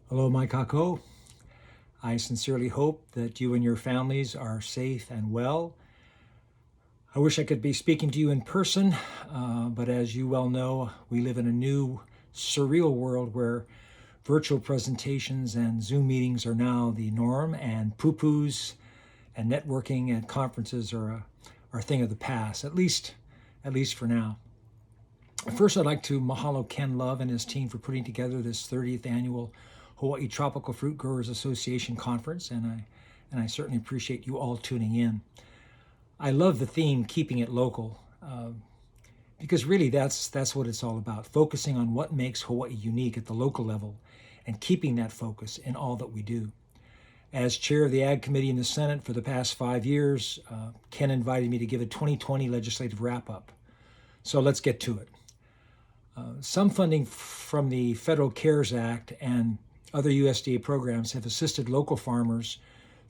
Hello, Mike Gabbard. I sincerely hope that you and your families are safe and well. I wish I could be speaking to you in person, but as you well know, we live in a new, surreal world where virtual presentations and Zoom meetings are now the norm, and poo-poos and networking at conferences are a thing of the past, at least for now. First, I'd like to mahalo Ken Love and his team for putting together this 30th annual Hawaii Tropical Fruit Growers Association Conference, and I certainly appreciate you all tuning in. I love the theme, keeping it local, because really that's what it's all about, focusing on what makes Hawaii unique at the local level and keeping that focus in all that we do. As chair of the Ag Committee in the Senate for the past 5 years, Ken invited me to give a 2020 legislative wrap-up. So let's get to it. Some funding from the Federal CARES Act and other USDA programs have assisted local farmers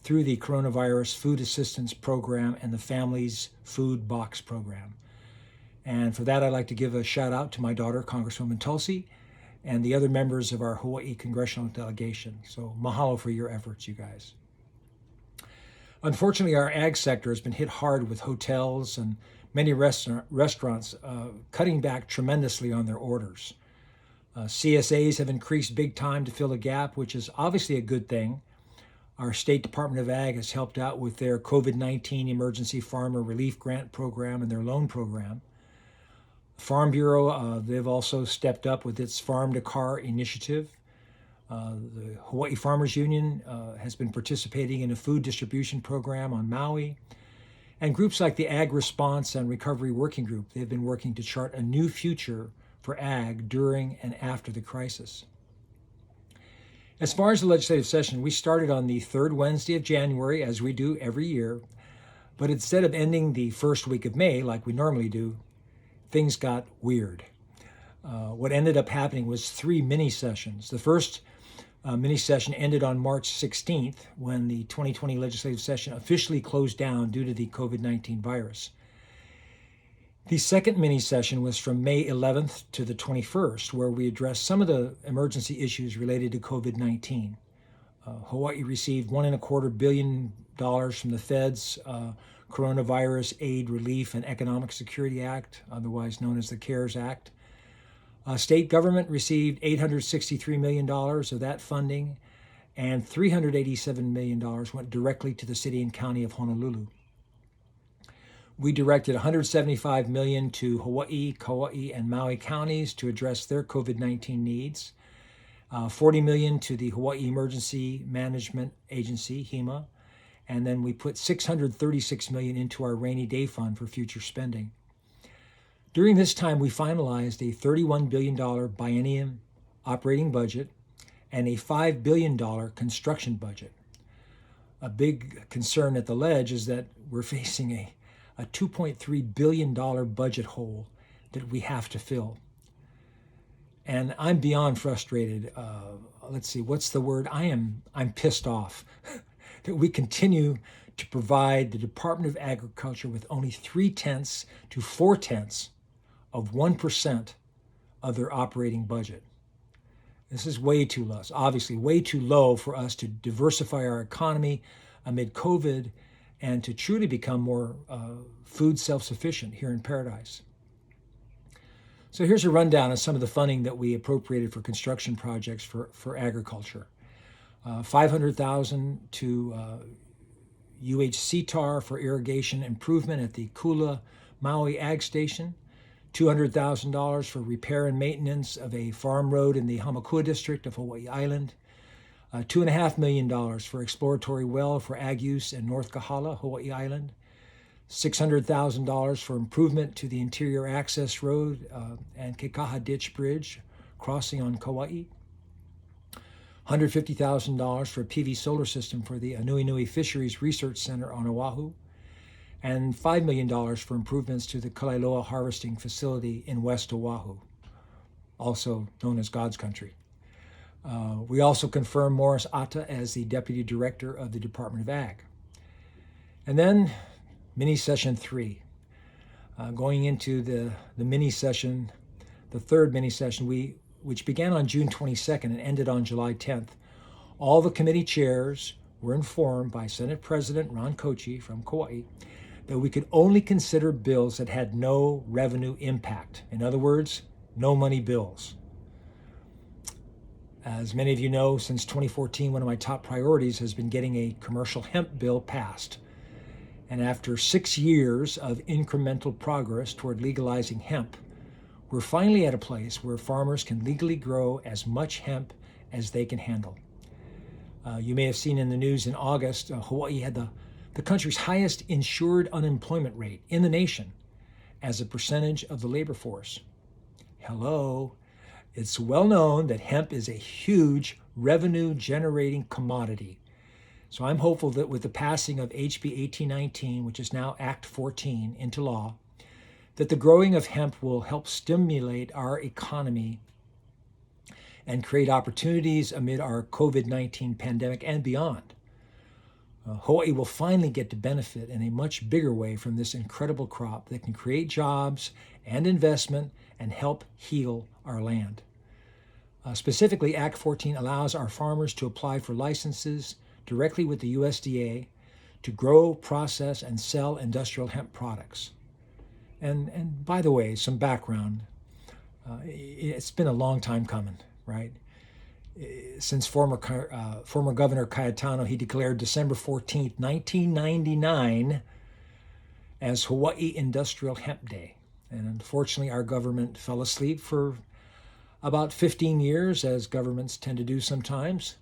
through the Coronavirus Food Assistance Program and the Families Food Box Program. And for that, I'd like to give a shout out to my daughter, Congresswoman Tulsi, and the other members of our Hawaii Congressional Delegation. So mahalo for your efforts, you guys. Unfortunately, our ag sector has been hit hard with hotels and many restaurants cutting back tremendously on their orders. CSAs have increased big time to fill a gap, which is obviously a good thing. Our State Department of Ag has helped out with their COVID-19 Emergency Farmer Relief Grant Program and their loan program. Farm Bureau, they've also stepped up with its Farm to Car initiative. The Hawaii Farmers Union has been participating in a food distribution program on Maui. And groups like the Ag Response and Recovery Working Group, they've been working to chart a new future for ag during and after the crisis. As far as the legislative session, we started on the third Wednesday of January, as we do every year, but instead of ending the first week of May, like we normally do, things got weird. What ended up happening was 3 mini sessions. The first mini session ended on March 16th when the 2020 legislative session officially closed down due to the COVID-19 virus. The second mini session was from May 11th to the 21st, where we addressed some of the emergency issues related to COVID-19. Hawaii received $1.25 billion from the Fed's Coronavirus Aid, Relief, and Economic Security Act, otherwise known as the CARES Act. State government received $863 million of that funding, and $387 million went directly to the city and county of Honolulu. We directed $175 million to Hawaii, Kauai, and Maui counties to address their COVID-19 needs, $40 million to the Hawaii Emergency Management Agency, HEMA, and then we put $636 million into our rainy day fund for future spending. During this time, we finalized a $31 billion biennium operating budget and a $5 billion construction budget. A big concern at the Ledge is that we're facing a $2.3 billion budget hole that we have to fill. And I'm beyond frustrated. Let's see, what's the word? I'm pissed off that we continue to provide the Department of Agriculture with only 0.3 to 0.4 of 1% of their operating budget. This is way too low, obviously way too low for us to diversify our economy amid COVID and to truly become more food self-sufficient here in Paradise. So here's a rundown of some of the funding that we appropriated for construction projects for agriculture. $500,000 to UHCTAR for irrigation improvement at the Kula Maui Ag Station, $200,000 for repair and maintenance of a farm road in the Hamakua district of Hawaii Island, $2.5 million for exploratory well for ag use in North Kahala, Hawaii Island, $600,000 for improvement to the interior access road and Kekaha Ditch Bridge crossing on Kauai, $150,000 for a PV solar system for the Anuenue Fisheries Research Center on Oahu, and $5 million for improvements to the Kalailoa Harvesting Facility in West Oahu, also known as God's Country. We also confirmed Morris Atta as the Deputy Director of the Department of Ag. And then mini session 3. Going into the mini session, the third mini session, which began on June 22nd and ended on July 10th, All the committee chairs were informed by Senate President Ron Kochi from Kauai that we could only consider bills that had no revenue impact. In other words, no money bills. As many of you know, since 2014, one of my top priorities has been getting a commercial hemp bill passed. And after 6 years of incremental progress toward legalizing hemp, we're finally at a place where farmers can legally grow as much hemp as they can handle. You may have seen in the news in August, Hawaii had the country's highest insured unemployment rate in the nation as a percentage of the labor force. Hello. It's well known that hemp is a huge revenue-generating commodity. So I'm hopeful that with the passing of HB 1819, which is now Act 14, into law, that the growing of hemp will help stimulate our economy and create opportunities amid our COVID-19 pandemic and beyond. Hawaii will finally get to benefit in a much bigger way from this incredible crop that can create jobs and investment and help heal our land. Specifically, Act 14 allows our farmers to apply for licenses directly with the USDA to grow, process, and sell industrial hemp products. And by the way, some background. It's been a long time coming, right? Since former Governor Cayetano, he declared December 14th, 1999 as Hawaii Industrial Hemp Day. And unfortunately, our government fell asleep for about 15 years, as governments tend to do sometimes.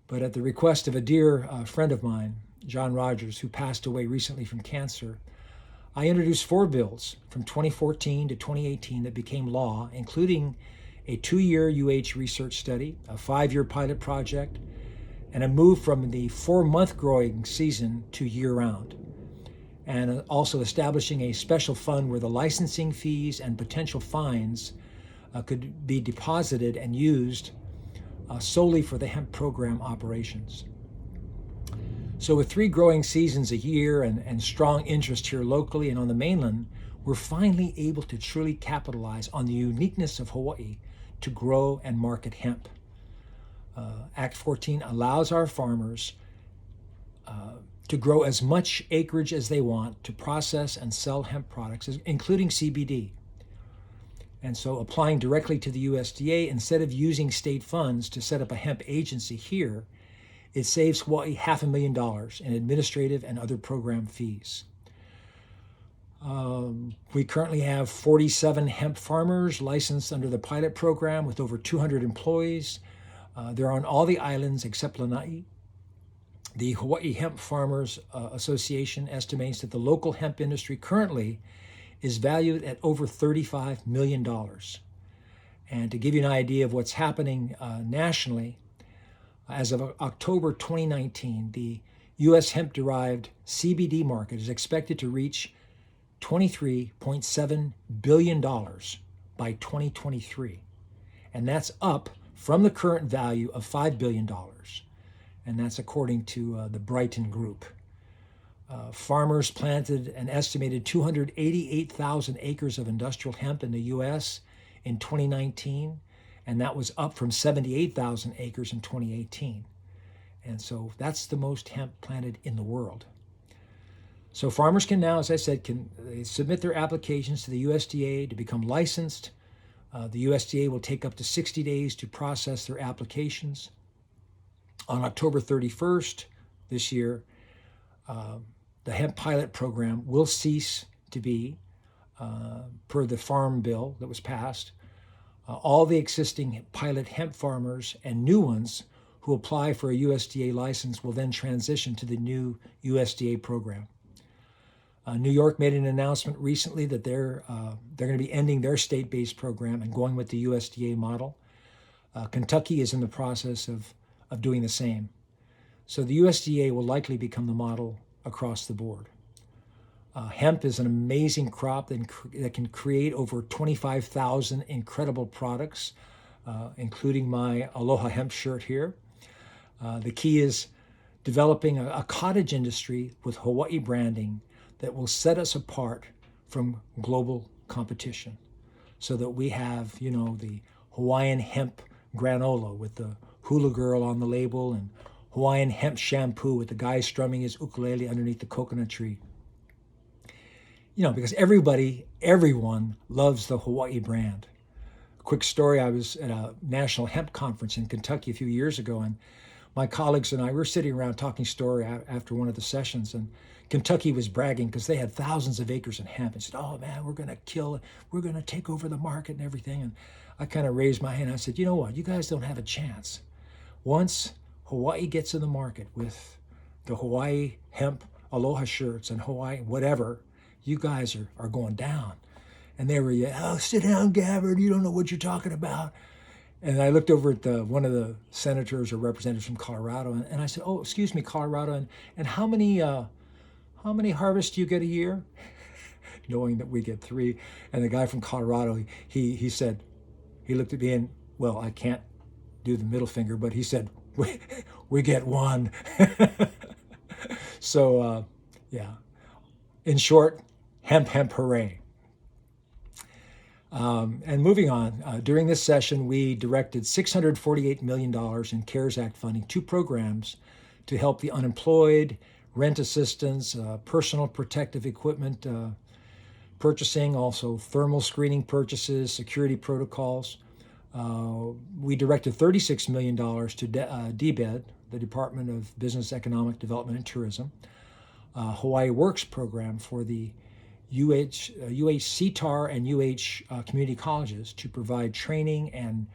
But at the request of a dear friend of mine, John Rogers, who passed away recently from cancer, I introduced 4 bills from 2014 to 2018 that became law, including a 2-year UH research study, a 5-year pilot project, and a move from the 4-month growing season to year-round, and also establishing a special fund where the licensing fees and potential fines could be deposited and used solely for the hemp program operations. So with 3 growing seasons a year and strong interest here locally and on the mainland, we're finally able to truly capitalize on the uniqueness of Hawaii to grow and market hemp. Act 14 allows our farmers to grow as much acreage as they want to process and sell hemp products, including CBD. And so applying directly to the USDA, instead of using state funds to set up a hemp agency here, it saves Hawaii $500,000 in administrative and other program fees. We currently have 47 hemp farmers licensed under the pilot program with over 200 employees. They're on all the islands except Lanai. The Hawaii Hemp Farmers Association estimates that the local hemp industry currently is valued at over $35 million. And to give you an idea of what's happening nationally, as of October 2019, the U.S. hemp-derived CBD market is expected to reach $23.7 billion by 2023. And that's up from the current value of $5 billion. And that's according to the Brighton Group. Farmers planted an estimated 288,000 acres of industrial hemp in the U.S. in 2019, and that was up from 78,000 acres in 2018. And so that's the most hemp planted in the world. So farmers can now, as I said, they submit their applications to the USDA to become licensed. The USDA will take up to 60 days to process their applications. On October 31st this year, the hemp pilot program will cease to be, per the farm bill that was passed. All the existing pilot hemp farmers and new ones who apply for a USDA license will then transition to the new USDA program. New York made an announcement recently that they're going to be ending their state-based program and going with the USDA model. Kentucky is in the process of doing the same. So the USDA will likely become the model across the board. Hemp is an amazing crop that can create over 25,000 incredible products, including my Aloha hemp shirt here. The key is developing a cottage industry with Hawaii branding that will set us apart from global competition, so that we have, the Hawaiian hemp granola with the Hula Girl on the label, and Hawaiian hemp shampoo with the guy strumming his ukulele underneath the coconut tree. Because everyone loves the Hawaii brand. Quick story, I was at a national hemp conference in Kentucky a few years ago, and my colleagues and I were sitting around talking story after one of the sessions, and Kentucky was bragging because they had thousands of acres in hemp and said, oh man, we're going to take over the market and everything. And I kind of raised my hand. I said, you know what, you guys don't have a chance. Once Hawaii gets in the market with the Hawaii hemp aloha shirts and Hawaii whatever, you guys are going down. And they were, oh, sit down, Gabbard, you don't know what you're talking about. And I looked over at one of the senators or representatives from Colorado, and I said, oh, excuse me, Colorado, and how many harvests do you get a year? Knowing that we get 3. And the guy from Colorado, he said, he looked at me and, well, I can't do the middle finger, but he said, we get 1. So, yeah. In short, hemp, hooray. And moving on, during this session, we directed $648 million in CARES Act funding to programs to help the unemployed, rent assistance, personal protective equipment purchasing, also thermal screening purchases, security protocols. We directed $36 million to DBED, the Department of Business, Economic Development and Tourism, Hawaii Works program for the CTAR and community colleges to provide training and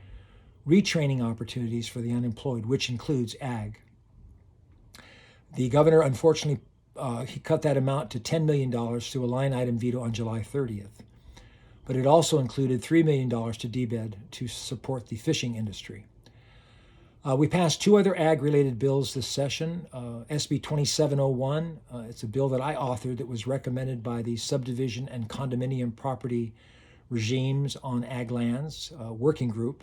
retraining opportunities for the unemployed, which includes ag. The governor, unfortunately, he cut that amount to $10 million through a line item veto on July 30th. But it also included $3 million to DBED to support the fishing industry. We passed 2 other ag-related bills this session. SB 2701, it's a bill that I authored that was recommended by the Subdivision and Condominium Property Regimes on Ag Lands working group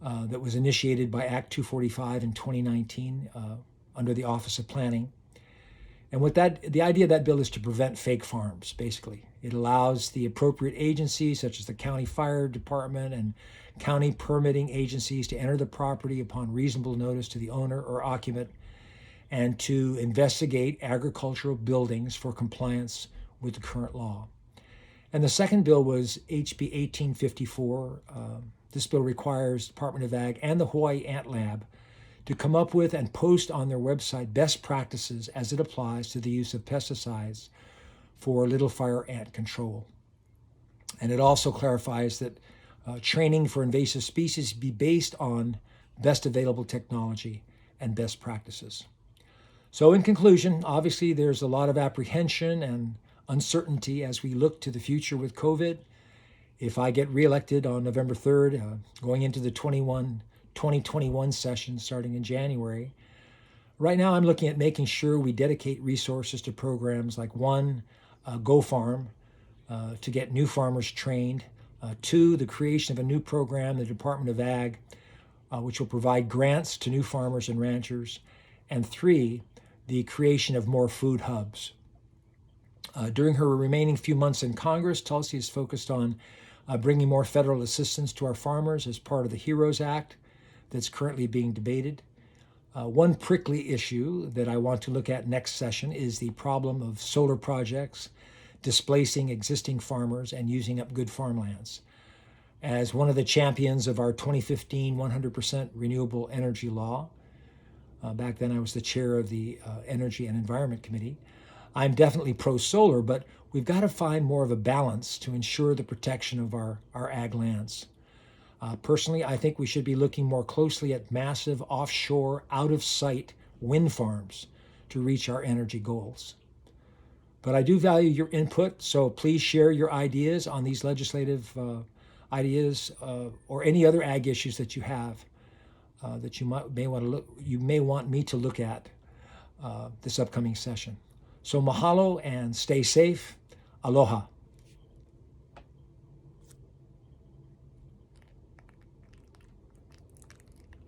that was initiated by Act 245 in 2019 under the Office of Planning. And the idea of that bill is to prevent fake farms, basically. It allows the appropriate agencies, such as the county fire department and county permitting agencies, to enter the property upon reasonable notice to the owner or occupant and to investigate agricultural buildings for compliance with the current law. And the second bill was HB 1854. This bill requires Department of Ag and the Hawaii Ant Lab to come up with and post on their website best practices as it applies to the use of pesticides for little fire ant control. And it also clarifies that training for invasive species be based on best available technology and best practices. So in conclusion, obviously there's a lot of apprehension and uncertainty as we look to the future with COVID. If I get reelected on November 3rd, going into the 2021 session starting in January, right now I'm looking at making sure we dedicate resources to programs like 1, Go Farm, to get new farmers trained. 2, the creation of a new program, the Department of Ag, which will provide grants to new farmers and ranchers. And 3, the creation of more food hubs. During her remaining few months in Congress, Tulsi is focused on bringing more federal assistance to our farmers as part of the HEROES Act that's currently being debated. One prickly issue that I want to look at next session is the problem of solar projects displacing existing farmers and using up good farmlands. As one of the champions of our 2015 100% renewable energy law, back then I was the chair of the Energy and Environment Committee, I'm definitely pro-solar, but we've got to find more of a balance to ensure the protection of our ag lands. Personally, I think we should be looking more closely at massive offshore, out-of-sight wind farms to reach our energy goals. But I do value your input, so please share your ideas on these legislative ideas or any other ag issues that you have that you may want me to look at this upcoming session. So mahalo and stay safe. Aloha.